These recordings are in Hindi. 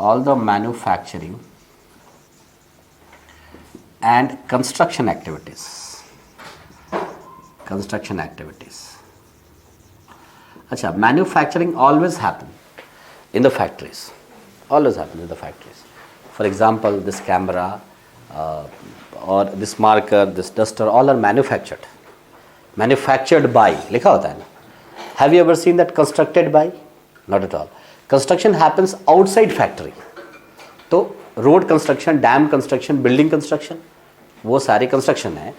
all the manufacturing and construction activities. अच्छा, manufacturing always happen in the factories. For example, this camera or this marker, this duster, all are manufactured. Manufactured by लिखा होता है ना. Have you ever seen that constructed by? Not at all. Construction happens outside factory. तो road construction, dam construction, building construction, वो सारे कंस्ट्रक्शन है.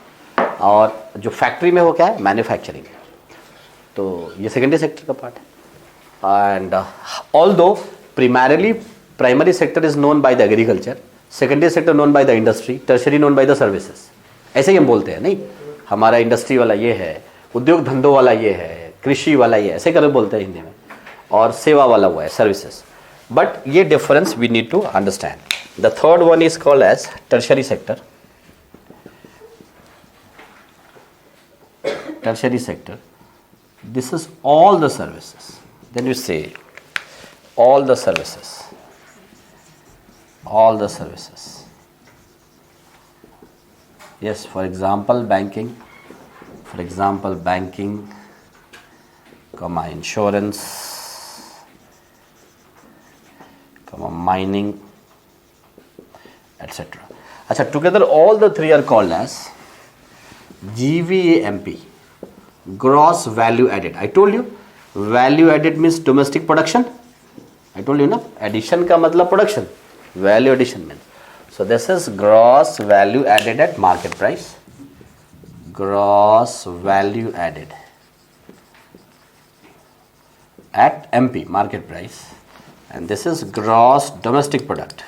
और जो फैक्ट्री में वो क्या है? मैन्युफैक्चरिंग. तो ये सेकेंडरी सेक्टर का पार्ट है. And although primary sector is known by the agriculture, secondary sector known by the industry, tertiary known by the services. ऐसे ही हम बोलते हैं. नहीं, हमारा इंडस्ट्री वाला ये है, उद्योग धंधों वाला ये है, कृषि वाला ये, ऐसे करके बोलते हैं हिंदी में, और सेवा वाला हुआ है सर्विसेज. बट ये difference we need to understand. The third one is called as tertiary sector. Tertiary sector, this is all the services. Then you say all the services. Yes, for example banking, comma insurance, comma mining, etc. अच्छा, together all the three are called as GVAMP, gross value added. I told you value added means domestic production. I told you ना, addition का मतलब production, value addition means. So this is gross value added at market price. Gross value added at MP, market price, and this is gross domestic product.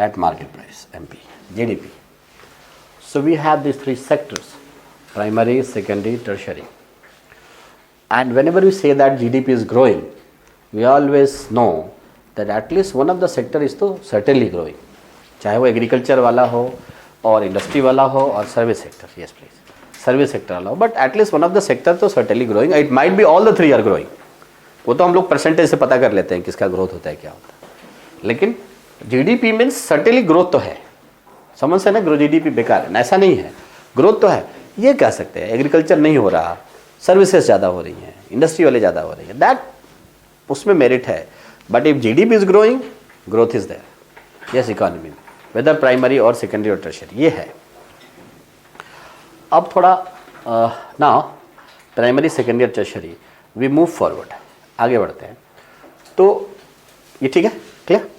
At market price, MP, GDP. So we have these three sectors: primary, secondary, tertiary. And whenever we say that GDP is growing, we always know that at least one of the sector is तो certainly growing. चाहे वो agriculture वाला हो और industry वाला हो और service sector. Yes please, service sector वाला हो, but at least one of the sector तो certainly growing. It might be all the three are growing. वो तो हम लोग percentage से पता कर लेते हैं किसका growth होता है, क्या होता है. लेकिन जीडीपी मीन्स सर्टेनली ग्रोथ तो है. समझ से ना, ग्रो जीडीपी बेकार है, ऐसा नहीं है, ग्रोथ तो है. ये कह सकते हैं एग्रीकल्चर नहीं हो रहा, सर्विसेज ज़्यादा हो रही हैं, इंडस्ट्री वाले ज़्यादा हो रही है, दैट उसमें मेरिट है. But if GDP is growing, growth is there. Yes, economy में वेदर प्राइमरी और सेकेंडरी और टर्शियरी ये है. अब थोड़ा ना प्राइमरी, सेकेंडरी और टर्शियरी वी मूव फॉरवर्ड, आगे बढ़ते हैं. तो ये ठीक है, क्लियर.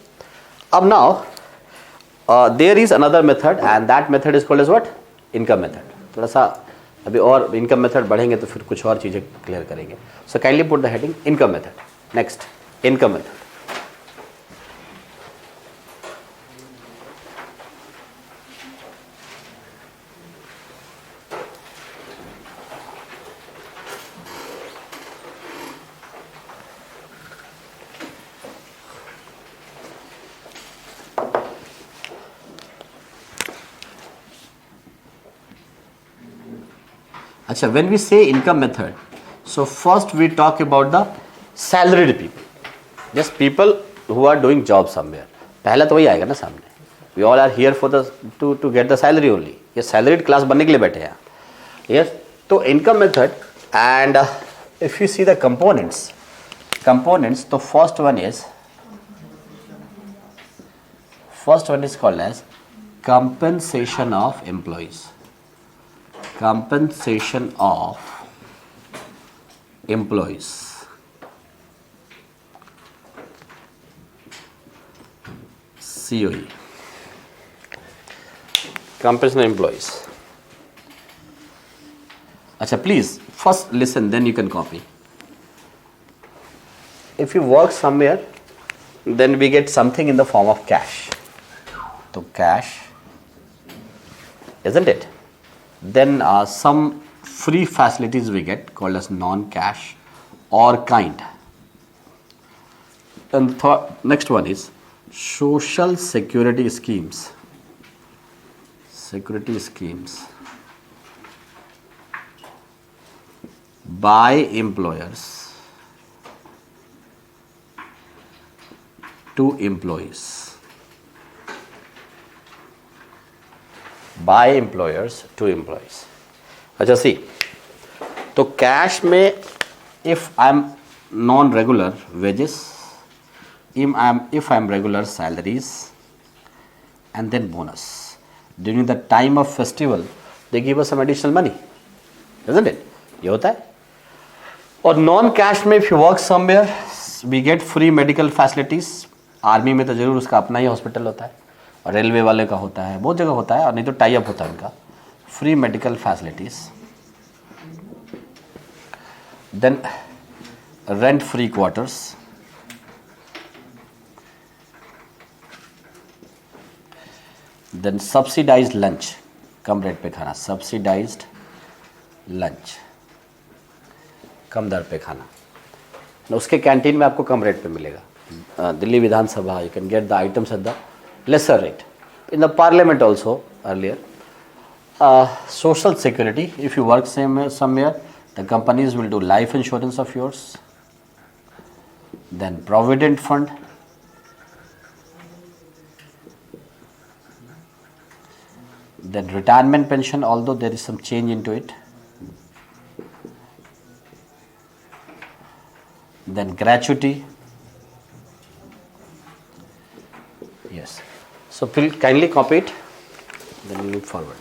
अब now there is another method and that method is called as what? Income method. थोड़ा सा अभी और income method बढ़ेंगे तो फिर कुछ और चीज़ें क्लियर करेंगे. So kindly put the heading income method. Next, income method. अच्छा, when we say income method, so first we talk about the salaried people, just people who are doing job somewhere. पहला तो वही आएगा ना सामने. We all are here for the to get the salary only. ये salaried class बनने के लिए बैठे हैं. Yes, तो income method and if you see the components, तो first one is called as compensation of employees. Compensation of employees. COE. Compensation of employees. अच्छा, please first listen, then you can copy. If you work somewhere, then we get something in the form of cash. So cash, isn't it? Then some free facilities we get called as non-cash or kind. And next one is social security schemes. by employers to employees. By employers to employees. अच्छा सी, तो कैश में if I'm non-regular wages, if I'm regular salaries and then bonus during the time of festival, they give us some additional money, isn't it? ये होता है. और नॉन कैश में if you work somewhere we get free medical facilities. Army में तो जरूर उसका अपना ही हॉस्पिटल होता है, और रेलवे वाले का होता है, बहुत जगह होता है, और नहीं तो टाई अप होता है उनका. Free medical facilities, then rent free quarters, then subsidised lunch, कम रेट पे खाना, सब्सिडाइज्ड लंच, कम दर पे खाना. उसके कैंटीन में आपको कम रेट पे मिलेगा. दिल्ली विधानसभा, you can get the items at the lesser rate. In the parliament also earlier. Social security, if you work somewhere, the companies will do life insurance of yours. Then provident fund. Then retirement pension, although there is some change into it. Then gratuity. Yes. So please kindly copy it, then we move forward.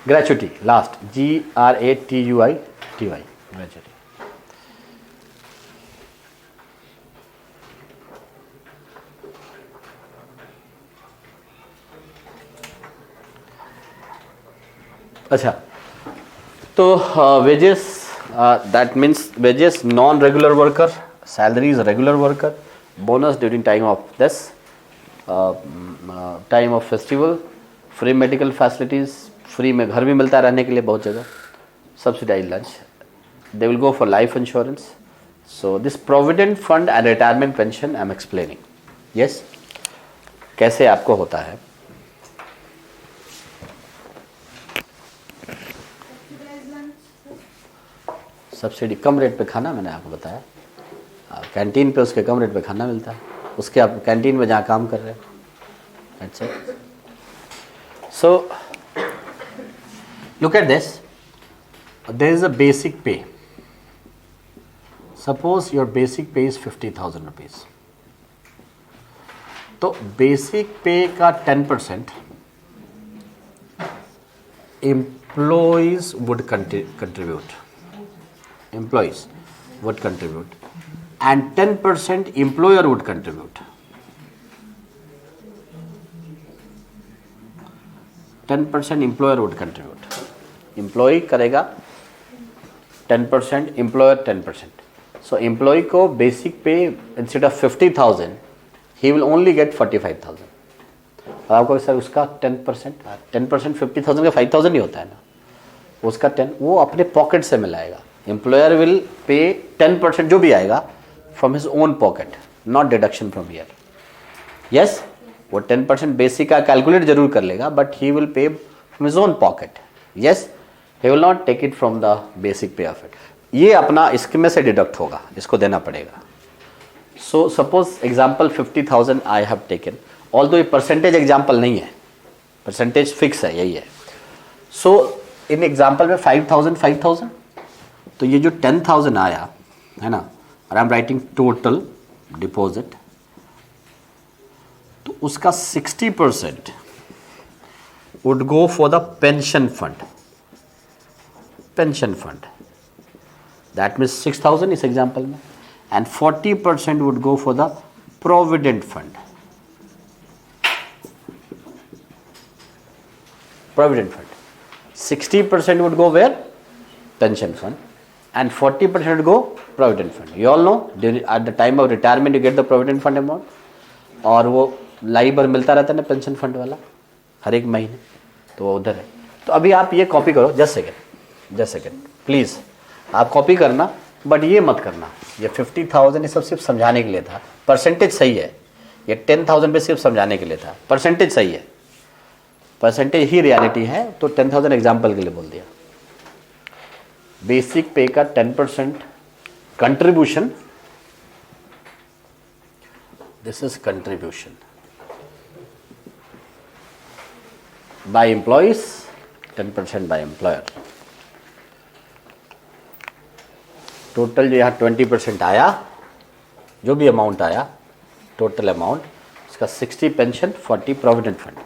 Gratuity, last, Gratuity, gratuity. अच्छा, तो wages, that means wages non-regular worker, salaries regular worker, bonus during time of this time of festival, free medical facilities, free में घर भी मिलता है रहने के लिए बहुत जगह, subsidize lunch, they will go for life insurance. So this provident fund and retirement pension I am explaining. Yes, कैसे आपको होता है. सब्सिडी, कम रेट पे खाना, मैंने आपको बताया, कैंटीन पे उसके कम रेट पे खाना मिलता है, उसके आप कैंटीन में जहाँ काम कर रहे हैं. अच्छा, सो look at this. There is a basic pay. Suppose your basic pay is 50,000 rupees. तो basic pay का 10% employees would contribute. Employees would contribute, and 10% employer would contribute. 10% employer would contribute. Employ करेगा 10%, एम्प्लॉयर 10%. सो एम्प्लॉय को बेसिक पे instead of 50,000 he will only get 45,000. और आपको सर उसका 10% 50,000 का 5,000 ही होता है ना, उसका 10 वो अपने पॉकेट से मिलाएगा. एम्प्लॉयर विल पे 10% जो भी आएगा from his own pocket, not deduction from here. Yes, वो 10% बेसिक का कैलकुलेट जरूर कर लेगा, but he will pay from his own pocket. Yes, he will not take it from the basic pay of it. ये अपना इसमें से डिडक्ट होगा, इसको देना पड़ेगा. So suppose example 50,000 I have taken, although ये परसेंटेज एग्जाम्पल नहीं है, परसेंटेज फिक्स है, यही है. So इन एग्जाम्पल में 5,000, तो ये जो 10,000 आया है ना, और I am writing total deposit, तो उसका 60% would go for the pension fund. That means 6,000 इस एग्जाम्पल में, and 40% would go for the provident fund. Provident fund. 60% would go where? Pension fund. And 40% would go provident fund. You all know, at the time of retirement you get the provident fund amount. और वो लाइफ भर मिलता रहता है ना पेंशन फंड वाला हर एक महीने, तो वो उधर है. तो अभी आप ये कॉपी करो, जस्ट सेकेंड प्लीज़ आप कॉपी करना, बट ये मत करना. ये 50,000 ये सब सिर्फ समझाने के लिए था. परसेंटेज सही है, ये 10,000 पे सिर्फ समझाने के लिए था. परसेंटेज सही है, परसेंटेज ही रियलिटी है, तो 10,000 एग्जाम्पल के लिए बोल दिया. बेसिक पे का 10% contribution, this is contribution by employees, 10% by employer. Total जो यहाँ 20% आया, जो भी अमाउंट आया टोटल अमाउंट, इसका 60 पेंशन, 40 प्रोविडेंट फंड.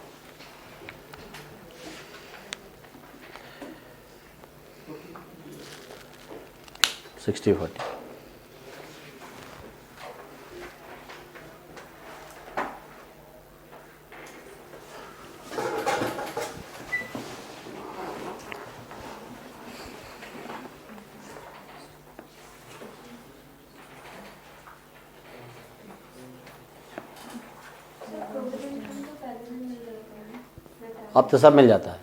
अब तो सब मिल जाता है,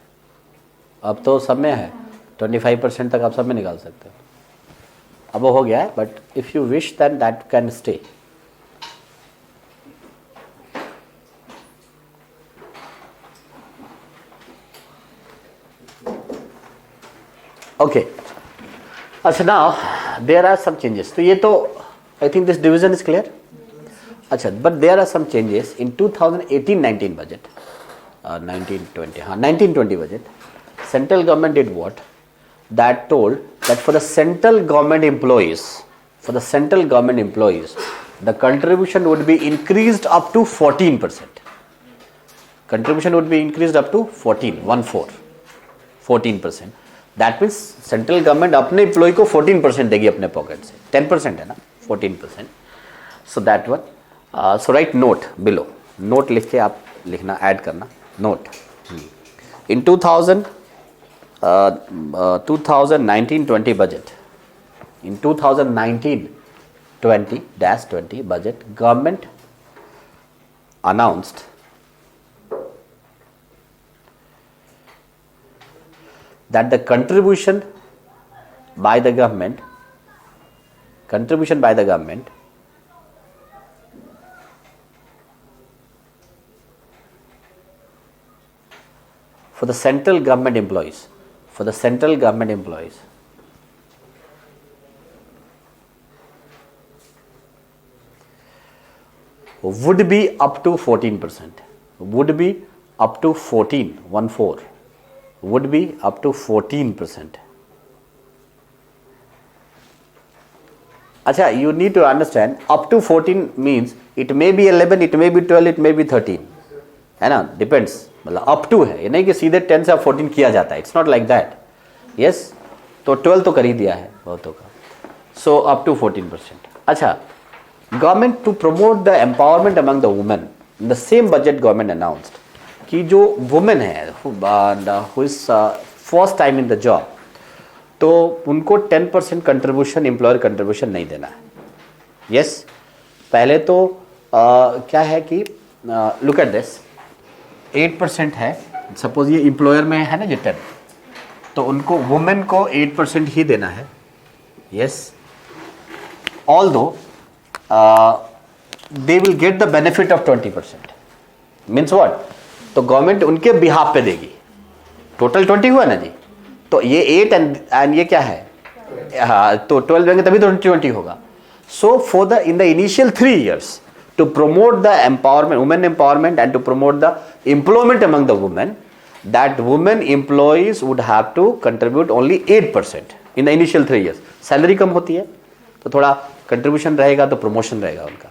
अब तो सब में है. 25% तक आप सब में निकाल सकते हो. अब वो हो गया है, but if you wish then that can stay. Okay, अच्छा now there are some changes. तो ये तो I think this division is clear. अच्छा, but there are some changes in 2018-19 budget, 1920, हाँ 1920 budget. Central government did what, that told that for the central government employees, the contribution would be increased up to 14%. Contribution would be increased up to 14%. That means central government अपने employee को 14% देगी अपने पॉकेट से. 10% है ना, 14%. So that one. So write note below. Note लिख के आप लिखना, ऐड करना note. In 2019-20 budget, in 2019-20 budget, government announced that the contribution by the government for the central government employees, would be up to 14%. Would be up to 14%. अच्छा, you need to understand, up to 14 means it may be 11, it may be 12, it may be 13, है ना, depends. मतलब up to है, ये नहीं कि सीधे 10 से 14 किया जाता है. It's not like that. Yes, तो 12 तो कर ही दिया है बहुतों का. So up to 14%. अच्छा, government to promote the empowerment among the women, in the same budget government announced कि जो women है who is first time in the job, तो उनको 10% कंट्रीब्यूशन, एम्प्लॉयर कंट्रीब्यूशन नहीं देना है. यस, पहले तो क्या है कि लुक एट दिस, 8% है, सपोज ये एम्प्लॉयर में है ना जो 10, तो उनको वुमेन को 8% ही देना है. Yes, although they will get the benefit of 20%. Means what, तो गवर्नमेंट उनके बिहाफ पे देगी. टोटल 20 हुआ ना जी, तो ये 8 एंड ये क्या है, हाँ, तो 12 देंगे तभी तो 20 होगा. So for the in the initial 3 years to promote the empowerment, women empowerment, and to promote the employment among the women, that women employees would have to contribute only 8% in the initial 3 years. Salary कम होती है तो थोड़ा कंट्रीब्यूशन रहेगा, तो प्रमोशन रहेगा उनका.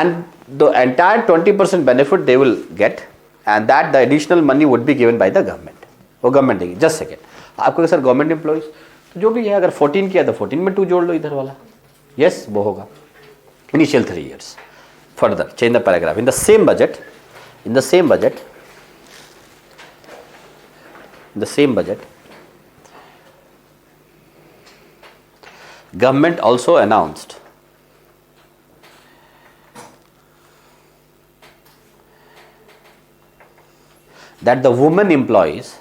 And the entire 20% benefit they will get, and that the additional money would be given by the government. वो गवर्नमेंट देगी. जस्ट सेकेंड, आपको सर गवर्नमेंट एम्प्लॉइज तो जो भी है, अगर 14 किया तो 14 में 2 जोड़ लो इधर वाला, यस वो होगा। Initial 3 years, further change the paragraph in the same budget, in the same budget, in the same budget government also announced that the women employees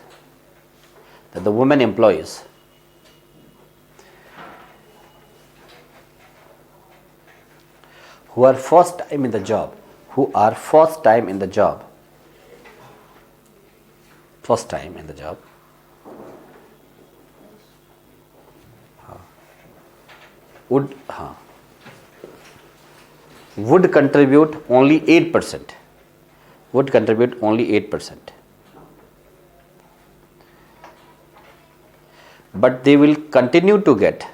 who are first time in the job, would contribute only 8%, but they will continue to get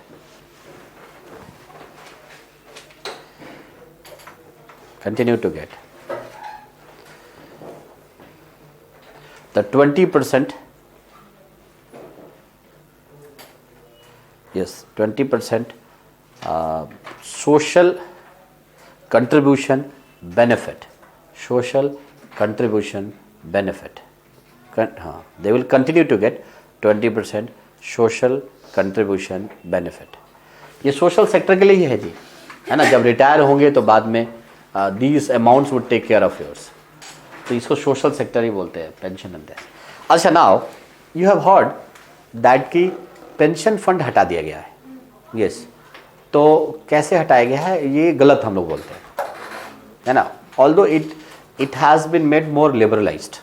the 20%, yes, 20% social contribution benefit. They will continue to get 20% social contribution benefit. ये सोशल सेक्टर के लिए ही है जी, है ना। जब रिटायर होंगे तो बाद में these amounts would take care of yours. तो इसको सोशल सेक्टर ही बोलते हैं, पेंशन एंड दैट। अच्छा, now you have heard that कि पेंशन फंड हटा दिया गया है, यस। तो कैसे हटाया गया है, ये गलत हम लोग बोलते हैं, है ना। Although it has been made more liberalized,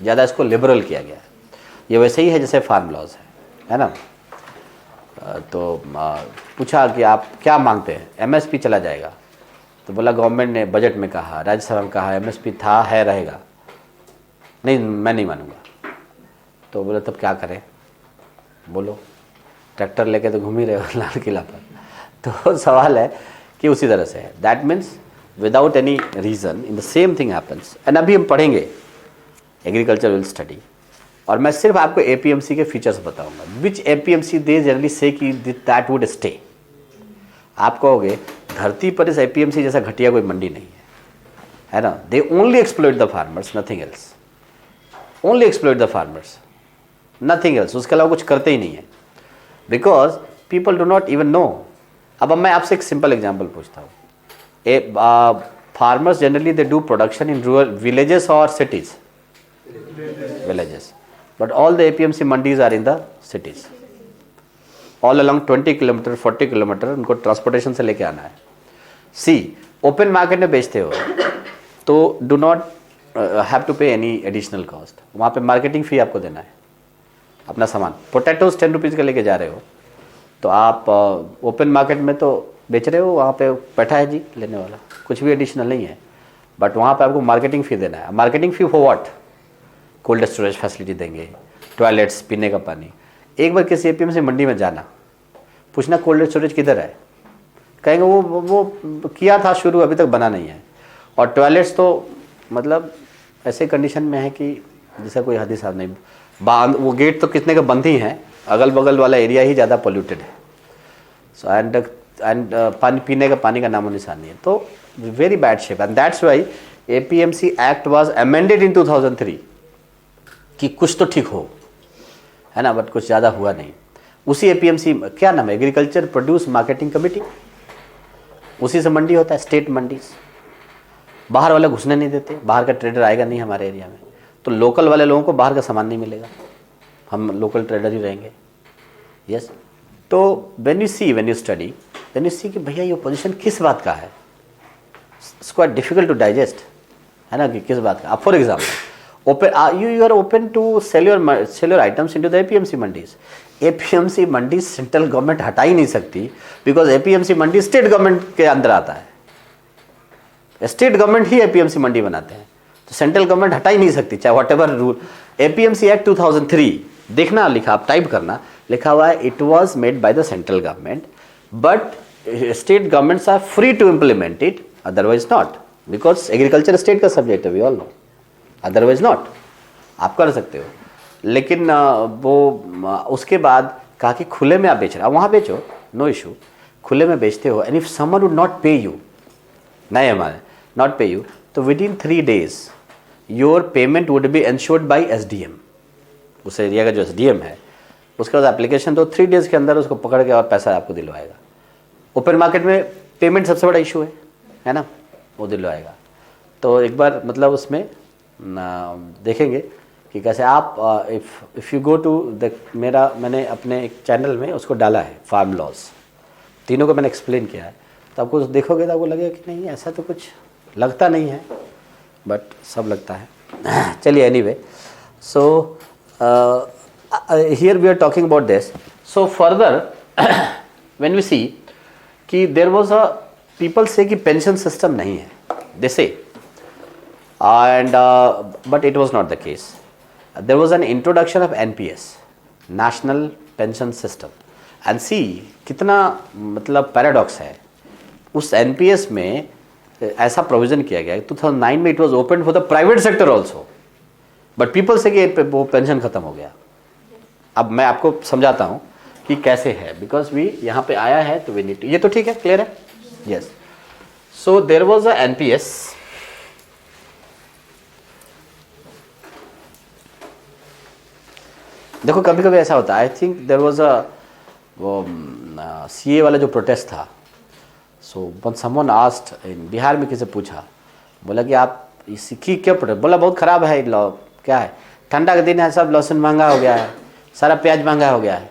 ज़्यादा इसको लिबरल किया गया है। ये वैसे ही है जैसे फार्म लॉज है ना। तो पूछा कि आप क्या मांगते हैं, एमएसपी चला जाएगा, तो बोला गवर्नमेंट ने बजट में कहा, राज्यसभा में कहा एमएसपी था, है, रहेगा, नहीं मैं नहीं मानूंगा। तो बोला तब क्या करें, बोलो। ट्रैक्टर लेके तो घूम ही रहे हो लाल किला पर। तो सवाल है कि उसी तरह से है, that means without any reason in the same thing happens. And अभी हम पढ़ेंगे एग्रीकल्चर विल स्टडी, और मैं सिर्फ आपको एपीएमसी के फीचर्स बताऊंगा। विच एपीएमसी दे जनरली से कि दैट वुड स्टे। आप कहोगे धरती पर इस एपीएमसी जैसा घटिया कोई मंडी नहीं है ना। They only exploit the farmers, nothing else, only exploit the farmers, nothing else. उसके अलावा कुछ करते ही नहीं है, because people do not even know. अब मैं आपसे एक सिंपल एग्जाम्पल पूछता हूँ। Farmers generally they do production in rural villages और cities, villages, but all the APMC mandis are in the cities, all along 20 kilometre 40 kilometre उनको ट्रांसपोर्टेशन से लेके आना है। सी ओपन मार्केट में बेचते हो तो डू नॉट हैव टू पे एनी एडिशनल कॉस्ट, वहाँ पे मार्केटिंग फ़ी आपको देना है। अपना सामान पोटैटोज 10 रुपीज़ का लेके जा रहे हो, तो आप ओपन मार्केट में तो बेच रहे हो, वहाँ पे बैठा है जी लेने वाला, कुछ भी एडिशनल नहीं है, बट वहाँ पे आपको मार्केटिंग फ़ी देना है। Marketing fee for what? Cold storage facility देंगे, टॉयलेट्स, पीने का पानी। एक बार किसी एपीएमसी मंडी में जाना, पूछना कोल्ड स्टोरेज किधर है, कहेंगे वो किया था शुरू, अभी तक बना नहीं है। और टॉयलेट्स तो मतलब ऐसे कंडीशन में है कि जैसा कोई हद हिसाब नहीं। बांध वो गेट तो कितने का बंद ही हैं, अगल बगल वाला एरिया ही ज़्यादा पोल्यूटेड है। सो एंड पानी पीने का पानी का नामो निशान नहीं है, तो very bad shape. And that's why APMC act was amended in 2003 कि कुछ तो ठीक हो, है ना, बट कुछ ज़्यादा हुआ नहीं। उसी एपीएमसी क्या नाम है, एग्रीकल्चर प्रोड्यूस मार्केटिंग कमेटी, उसी से मंडी होता है, स्टेट मंडीज। बाहर वाले घुसने नहीं देते, बाहर का ट्रेडर आएगा नहीं हमारे एरिया में, तो लोकल वाले लोगों को बाहर का सामान नहीं मिलेगा, हम लोकल ट्रेडर ही रहेंगे। यस, तो व्हेन यू स्टडी कि भैया ये पोजीशन किस बात का है, it's quite difficult to digest, है ना, कि किस बात का। For example you are open to sell your items into the APMC mandis. APMC Mandi central government हटा ही नहीं सकती, because APMC Mandi state government के अंदर आता है। स्टेट गवर्नमेंट ही APMC मंडी बनाते हैं, तो सेंट्रल गवर्नमेंट हटा ही नहीं सकती, चाहे whatever rule. APMC act 2003 देखना, लिखा, आप टाइप करना, लिखा हुआ है it was made by the central government, but state governments are free to implement it, otherwise not, because agriculture state का सब्जेक्ट है, we all know, otherwise not. आप कर सकते हो, लेकिन वो उसके बाद कहा कि खुले में आप बेच रहे हो, वहाँ बेचो, नो इशू, खुले में बेचते हो, and if someone would not पे यू, नहीं हमारे नॉट पे यू, तो with in 3 days your payment would be insured by SDM, उस एरिया का जो SDM है, उसके बाद एप्लीकेशन, तो 3 days के अंदर उसको पकड़ के और पैसा आपको दिलवाएगा। ओपन मार्केट में पेमेंट सबसे बड़ा इशू है ना, वो दिलवाएगा। तो एक बार मतलब उसमें देखेंगे कि कैसे आप if you go to the, मैंने अपने एक चैनल में उसको डाला है, फार्म लॉज, तीनों को मैंने एक्सप्लेन किया है, तो आपको देखोगे तो आपको लगेगा कि नहीं ऐसा तो कुछ लगता नहीं है, बट सब लगता है। चलिए anyway, so here we are talking about this. So further when we see कि देयर वाज अ, पीपल से कि पेंशन सिस्टम नहीं है, they say, and but it was not the case. There was an introduction of NPS, national pension system, and see कितना मतलब पैराडॉक्स है, उस NPS में ऐसा प्रोविजन किया गया 2009 में, it was open for the private sector also, but people से कि वो पेंशन खत्म हो गया। अब मैं आपको समझाता हूँ कि कैसे है, बिकॉज वी यहाँ पे आया है तो वी नीड टू, ये तो ठीक है, क्लियर है, yes. So there was a NPS, देखो कभी कभी ऐसा होता है, I think there was a, वो CA वाला जो प्रोटेस्ट था, so one someone asked in Bihar में, किसी पूछा, बोला कि आप इसकी क्यों प्रोटेस्ट, बोला बहुत ख़राब है लॉ, क्या है, ठंडा का दिन है, सब लहसुन महंगा हो गया है, सारा प्याज महंगा हो गया है,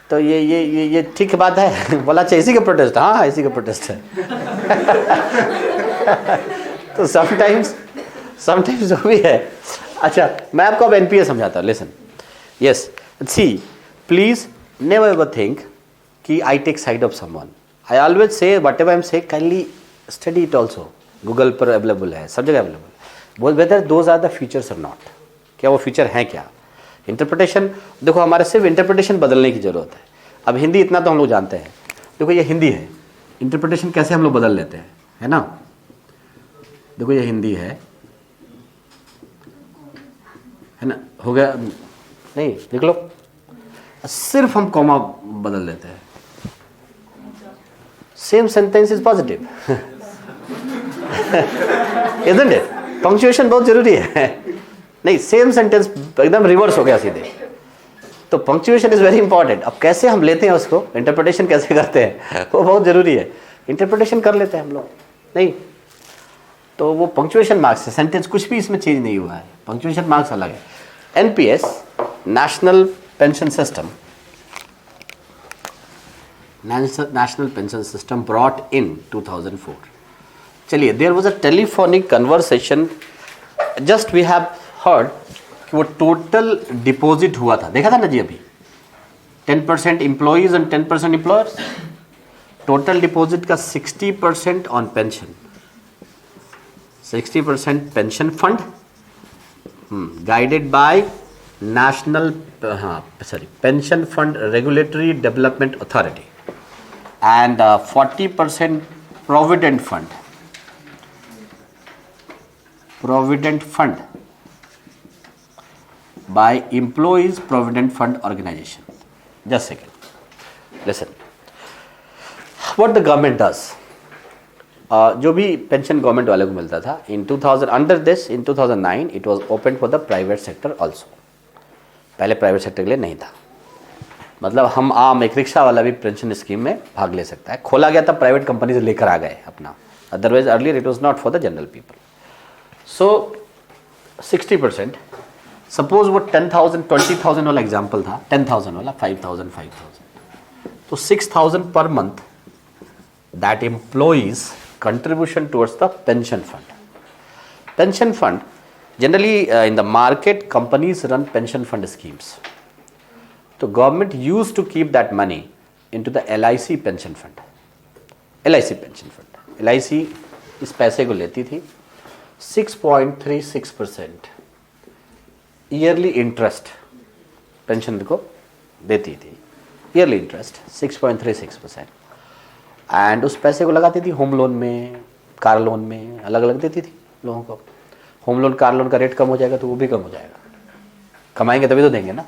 तो ये ठीक बात है। बोला अच्छा इसी का प्रोटेस्ट, हाँ इसी का प्रोटेस्ट है। तो समटाइम्स जो भी है, अच्छा मैं आपको अब NPS समझाता हूँ, listen, yes, see please never ever think कि I take side of someone, I always say whatever I am say kindly study it also, Google पर अवेलेबल है, सब जगह अवेलेबल, बोल whether those are the features और नॉट, क्या वो फीचर हैं क्या। इंटरप्रिटेशन, देखो हमारे सिर्फ इंटरप्रिटेशन बदलने की ज़रूरत है। अब हिंदी इतना तो हम लोग जानते हैं, देखो ये हिंदी है, इंटरप्रिटेशन कैसे हम लोग बदल लेते हैं, है ना, देखो ये हिंदी है ना, हो गया नहीं, देख लो, सिर्फ हम कॉमा बदल देते हैं, same sentence is positive, isn't it, punctuation बहुत जरूरी है। नहीं, सेम सेंटेंस एकदम रिवर्स हो गया सीधे, तो पंक्चुएशन इज वेरी इंपॉर्टेंट। अब कैसे हम लेते हैं उसको, इंटरप्रिटेशन कैसे करते हैं, वो बहुत जरूरी है। इंटरप्रिटेशन कर लेते हैं हम लोग, नहीं तो वो पंक्चुएशन मार्क्स है, सेंटेंस कुछ भी इसमें चेंज नहीं हुआ है, पंक्चुएशन मार्क्स अलग है। NPS, national pension system, national pension system brought in 2004। चलिए, there was a telephonic conversation, just we have heard कि वो टोटल डिपॉजिट हुआ था, देखा था ना जी अभी, 10% employees and 10% employers, total deposit का 60% on pension, 60% pension fund guided by national pension fund regulatory development authority, and 40% provident fund by employees provident fund organization. Just a second, listen what the government does. जो भी पेंशन गवर्नमेंट वाले को मिलता था in 2000, under this in 2009 it was open for the private sector also. पहले प्राइवेट सेक्टर के लिए नहीं था, मतलब हम आम एक रिक्शा वाला भी पेंशन स्कीम में भाग ले सकता है, खोला गया था प्राइवेट कंपनी से लेकर आ गए अपना, otherwise earlier it was not for the general people. So 60%, suppose वो 10,000 20,000 वाला एग्जाम्पल था, 10,000 वाला 5,000 तो 6,000 per month that employees contribution towards the pension fund. Pension fund generally in the market companies run pension fund schemes, so government used to keep that money into the LIC pension fund, LIC इस पैसे को लेती थी 6.36% ईयरली इंटरेस्ट पेंशन को देती थी, ईयरली इंटरेस्ट 6.36%, एंड उस पैसे को लगाती थी होम लोन में, कार लोन में, अलग अलग देती थी लोगों को। होम लोन कार लोन का रेट कम हो जाएगा तो वो भी कम हो जाएगा, कमाएंगे तभी तो देंगे ना।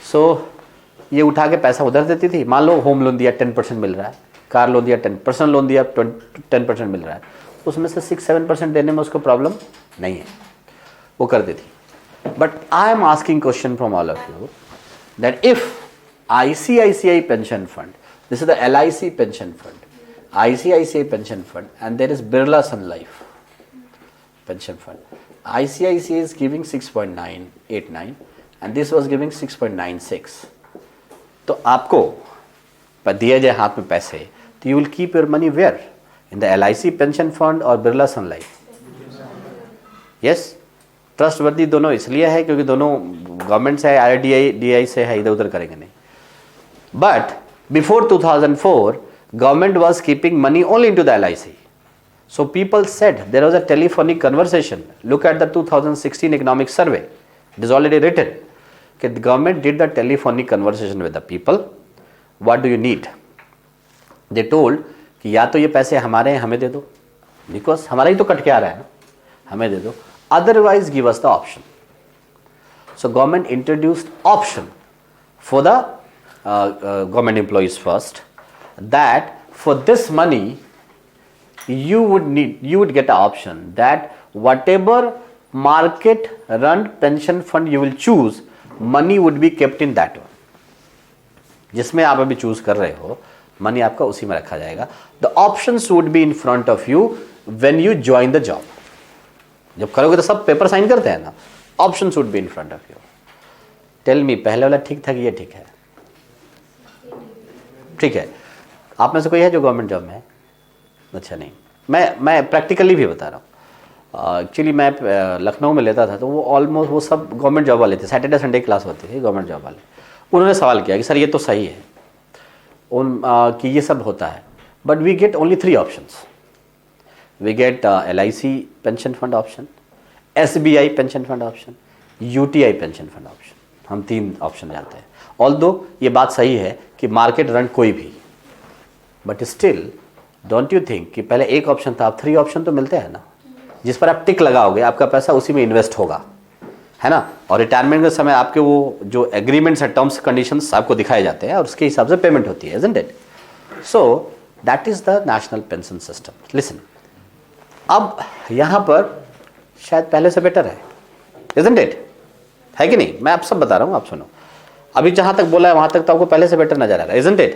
सो ये उठा के पैसा उधर देती थी। मान लो होम लोन दिया 10% मिल रहा है, कार लोन दिया 10%, लोन दिया 10% मिल रहा है, उसमें से 6-7% देने में उसको प्रॉब्लम नहीं है, वो कर देती। But I am asking question from all of you that if ICICI pension fund, this is the LIC pension fund, ICICI pension fund, and there is Birla Sun Life pension fund. ICICI is giving 6.989 and this was giving 6.96. तो आपको दिया जाए हाथ में पैसे, तो you will keep your money where? In the LIC pension fund or Birla Sun Life? Yes? Trustworthy दोनों इसलिए है क्योंकि दोनों गवर्नमेंट से है, RDI से है, इधर उधर करेंगे नहीं. But before 2004, government was keeping money only into the LIC. So people said, there was a telephonic conversation. Look at the 2016 economic survey. It is already written. Okay, the government did the telephonic conversation with the people. What do you need? They told कि या तो ये पैसे हमारे हैं, हमें दे दो, because हमारा ही तो कट के आ रहा है ना, हमें दे दो. Otherwise, give us the option. So government introduced option for the government employees first, that for this money you would get an option that whatever market run pension fund you will choose, money would be kept in that one. जिसमें आप अभी चूज कर रहे हो, मनी आपका उसी में रखा जाएगा. The options would be in front of you when you join the job. जब करोगे तो सब पेपर साइन करते हैं ना. Options would be in front of you. Tell me, पहले वाला ठीक था कि ये ठीक है? ठीक है. आप में से कोई है जो गवर्नमेंट जॉब में है? अच्छा नहीं. मैं प्रैक्टिकली भी बता रहा हूँ. एक्चुअली मैं लखनऊ में लेता था तो वो ऑलमोस्ट वो सब गवर्नमेंट जॉब वाले थे. सैटरडे संडे क्लास होती थी गवर्नमेंट जॉब वाले. उन्होंने सवाल किया कि सर ये तो सही है कि ये सब होता है, but we get only 3 options. We get LIC pension fund option, SBI pension fund option, UTI pension fund option. हम 3 ऑप्शन जाते हैं. ऑल्दो ये बात सही है कि मार्केट रन कोई भी, but still don't you think कि पहले एक ऑप्शन था, अब 3 ऑप्शन तो मिलते हैं ना, जिस पर आप टिक लगाओगे आपका पैसा उसी में इन्वेस्ट होगा, है ना. और रिटायरमेंट के समय आपके वो जो एग्रीमेंट्स है, टर्म्स कंडीशंस आपको दिखाए जाते हैं और उसके हिसाब से पेमेंट होती है, isn't it? So that is the national pension system. Listen, अब यहाँ पर शायद पहले से बेटर है, इजंट इट? है कि नहीं? मैं आप सब बता रहा हूँ, आप सुनो. अभी जहाँ तक बोला है वहाँ तक तो आपको पहले से बेटर नजर आ रहा है, इजंट इट?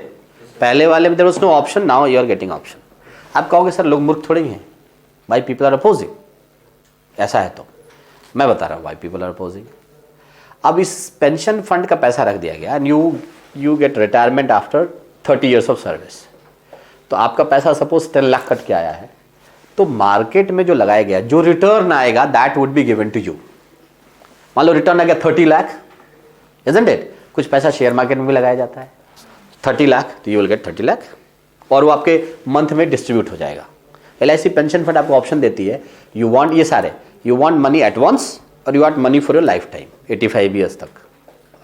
पहले वाले में there was no option, now you are getting option. आप कहोगे सर लोग मूर्ख थोड़े ही हैं, वाई पीपल आर अपोजिंग. ऐसा है तो मैं बता रहा हूँ वाई पीपल आर अपोजिंग. अब इस पेंशन फंड का पैसा रख दिया गया and you get retirement after 30 years of service. तो आपका पैसा सपोज 10 लाख कट के आया है, तो मार्केट में जो लगाया गया, जो रिटर्न आएगा that would be given to you. मान लो रिटर्न आ गया 30 लाख, इजंट इट? कुछ पैसा शेयर मार्केट में भी लगाया जाता है, 30 लाख, तो यू विल गेट 30 लाख और वो आपके मंथ में डिस्ट्रीब्यूट हो जाएगा. LIC पेंशन फंड आपको ऑप्शन देती है, यू वांट ये सारे, you want money at once और you want money for your lifetime, 85 years तक.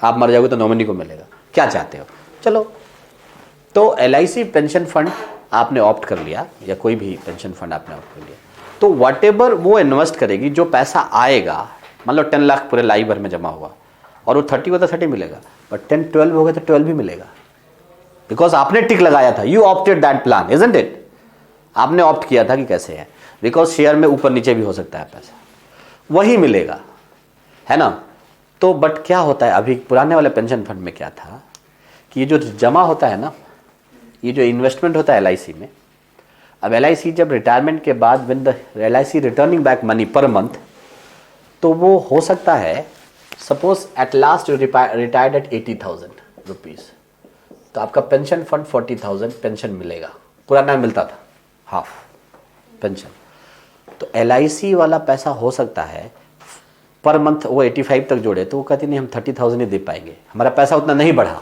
आप मर जाओगे तो नॉमिनी को मिलेगा. क्या चाहते हो? चलो, तो LIC पेंशन फंड आपने ऑप्ट कर लिया, या कोई भी पेंशन फंड आपने ऑप्ट कर लिया, तो वट एवर वो इन्वेस्ट करेगी, जो पैसा आएगा, मान लो 10 लाख पूरे लाइफ भर में जमा हुआ और वो 30 होता 30 मिलेगा, बट 10-12 हो गए तो 12 भी मिलेगा, बिकॉज आपने टिक लगाया था. You opted that plan, isn't it? आपने ऑप्ट किया था कि कैसे है, बिकॉज शेयर में ऊपर नीचे भी हो सकता है पैसा, वही मिलेगा, है ना. तो बट क्या होता है, अभी पुराने वाले पेंशन फंड में क्या था कि ये जो जमा होता है ना, ये जो इन्वेस्टमेंट होता है LIC में, अब LIC जब रिटायरमेंट के बाद when the LIC returning back money per month, तो वो हो सकता है suppose at last you retired eight 80,000 rupees, तो आपका पेंशन फंड 40,000 पेंशन मिलेगा. पुराना मिलता था हाफ पेंशन. तो LIC वाला पैसा हो सकता है पर मंथ वो 85 तक जोड़े, तो वो कहती नहीं हम 30,000 ही दे पाएंगे, हमारा पैसा उतना नहीं बढ़ा,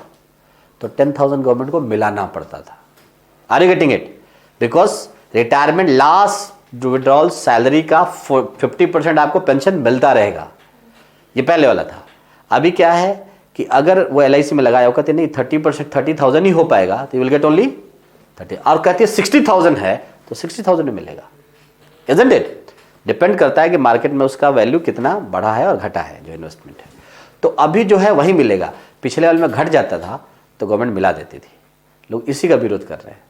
तो 10,000 गवर्नमेंट को मिलाना पड़ता था. Are you getting it? Because retirement last withdrawal salary का 50% आपको पेंशन मिलता रहेगा. ये पहले वाला था. अभी क्या है कि अगर वो LIC में लगाया हो, कहते नहीं 30% 30,000 ही हो पाएगा, तो यू विल गेट ओनली 30, और कहती है 60,000 है तो 60,000 ही मिलेगा, इजंट इट? डिपेंड करता है कि मार्केट में उसका वैल्यू कितना बढ़ा है और घटा है जो इन्वेस्टमेंट है. तो अभी जो है वही मिलेगा. पिछले वाले में घट जाता था तो गवर्नमेंट मिला देती थी। लोग इसी का विरोध कर रहे हैं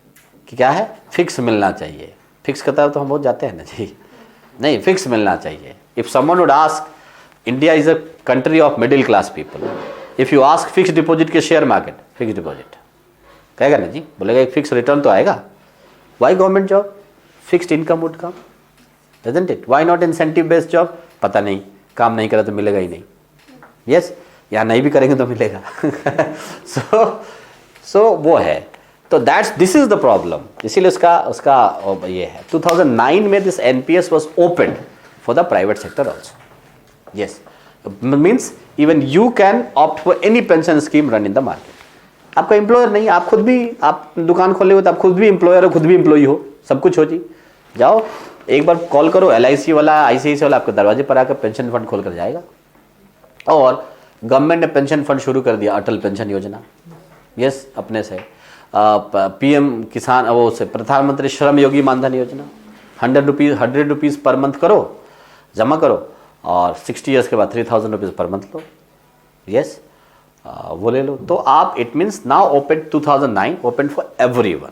कि क्या है, फिक्स मिलना चाहिए। फिक्स करता है तो हम बहुत जाते हैं ना जी, नहीं फिक्स मिलना चाहिए। If someone would ask, India is a country of middle class people, if you ask fix deposit के शेयर मार्केट, फिक्स डिपॉजिट कहेगा ना जी, बोलेगा एक फिक्स रिटर्न तो आएगा। Why government job, fixed income would come, doesn't it? Why not incentive based job? पता नहीं, काम नहीं करा तो मिलेगा ही नहीं। यस, या नहीं भी करेंगे तो मिलेगा। सो वो है, तो दिस इज द प्रॉब्लम। इसीलिए उसका ये है 2009 में this NPS was open for the private sector also. Yes, means even you can opt for any pension scheme run in the market. आपका एम्प्लॉयर नहीं, आप खुद भी, आप दुकान खोले हो तो आप खुद भी एम्प्लॉयर हो, खुद भी एम्प्लॉई हो, सब कुछ हो जी। जाओ एक बार कॉल करो, एलआईसी वाला, आईसीआईसी वाला आपके दरवाजे पर आकर पेंशन फंड खोल कर जाएगा। और गवर्नमेंट ने पेंशन फंड शुरू कर दिया, अटल पेंशन योजना। यस, अपने से पीएम किसान, वो से प्रधानमंत्री श्रम योगी मानधन योजना, 100 रुपीज़ पर मंथ करो, जमा करो, और 60 ईयर्स के बाद 3000 रुपीज़ पर मंथ लो। यस, वो ले लो। तो आप, it means now open 2009 open for everyone,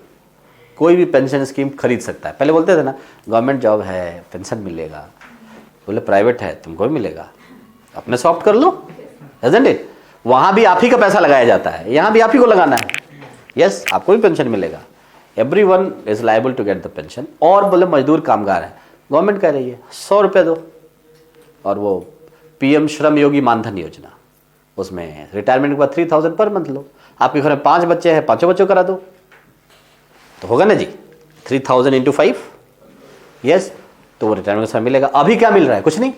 कोई भी पेंशन स्कीम खरीद सकता है। पहले बोलते थे ना गवर्नमेंट जॉब है पेंशन मिलेगा, बोले प्राइवेट है तुमको भी मिलेगा, अपने से ऑप्ट कर लो, डजंट इट? वहाँ भी आप ही का पैसा लगाया जाता है, यहाँ भी आप ही को लगाना है। यस, आपको भी पेंशन मिलेगा, everyone is liable to get the pension. और बोले मजदूर कामगार है, गवर्नमेंट कह रही है 100 रुपये दो, और वो पीएम श्रम योगी मानधन योजना, उसमें रिटायरमेंट के बाद 3000 पर मंथ लो। आपके घर में 5 बच्चे हैं, 5 बच्चों करा दो, तो होगा ना जी, 3000 इंटू 5। यस, तो वो रिटायरमेंट के साथ मिलेगा। अभी क्या मिल रहा है? कुछ नहीं।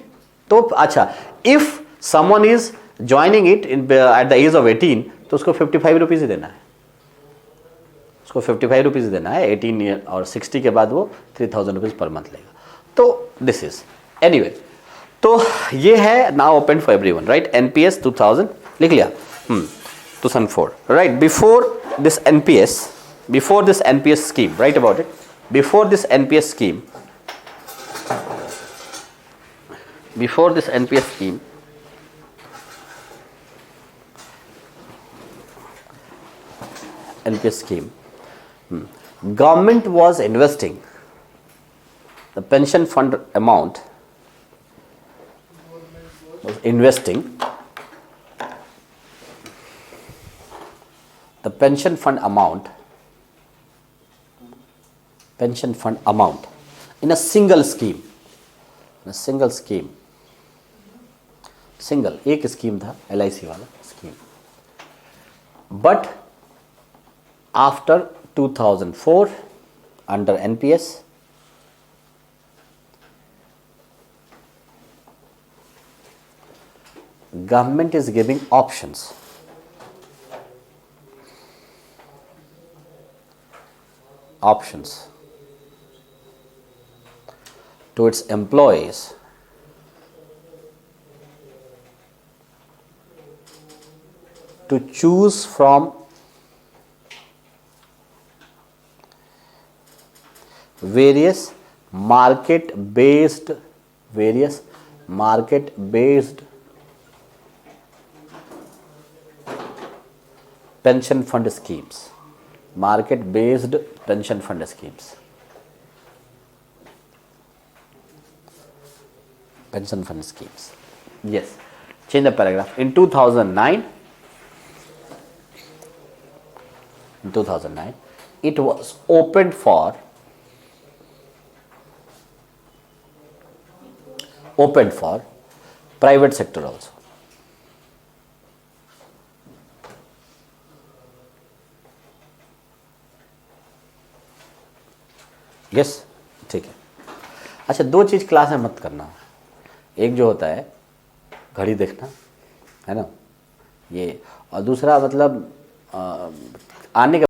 तो अच्छा, if someone is joining it at the age of 18, तो उसको 55 रुपीज़ ही देना है, उसको 55 रुपीज़ देना है 18 ईयर, और 60 के बाद वो 3000 रुपीज़ पर मंथ लेगा। तो दिस इज एनीवे, तो ये है now open for everyone, right? NPS 2000 लिख लिया, 2004, right? Before this NPS scheme, write about it. Before this NPS scheme, government was investing the pension fund amount, was investing the pension fund amount in a single scheme, single एक स्कीम था, LIC वाला scheme. But after 2004 under NPS, government is giving options to its employees to choose from various market-based pension fund schemes. Market-based pension fund schemes. Pension fund schemes. Yes. Change the paragraph. In 2009, it was opened for private sector also. Yes, ठीक है। अच्छा, 2 चीज़ क्लास में मत करना। एक जो होता है घड़ी देखना, है ना, ये, और दूसरा मतलब आने के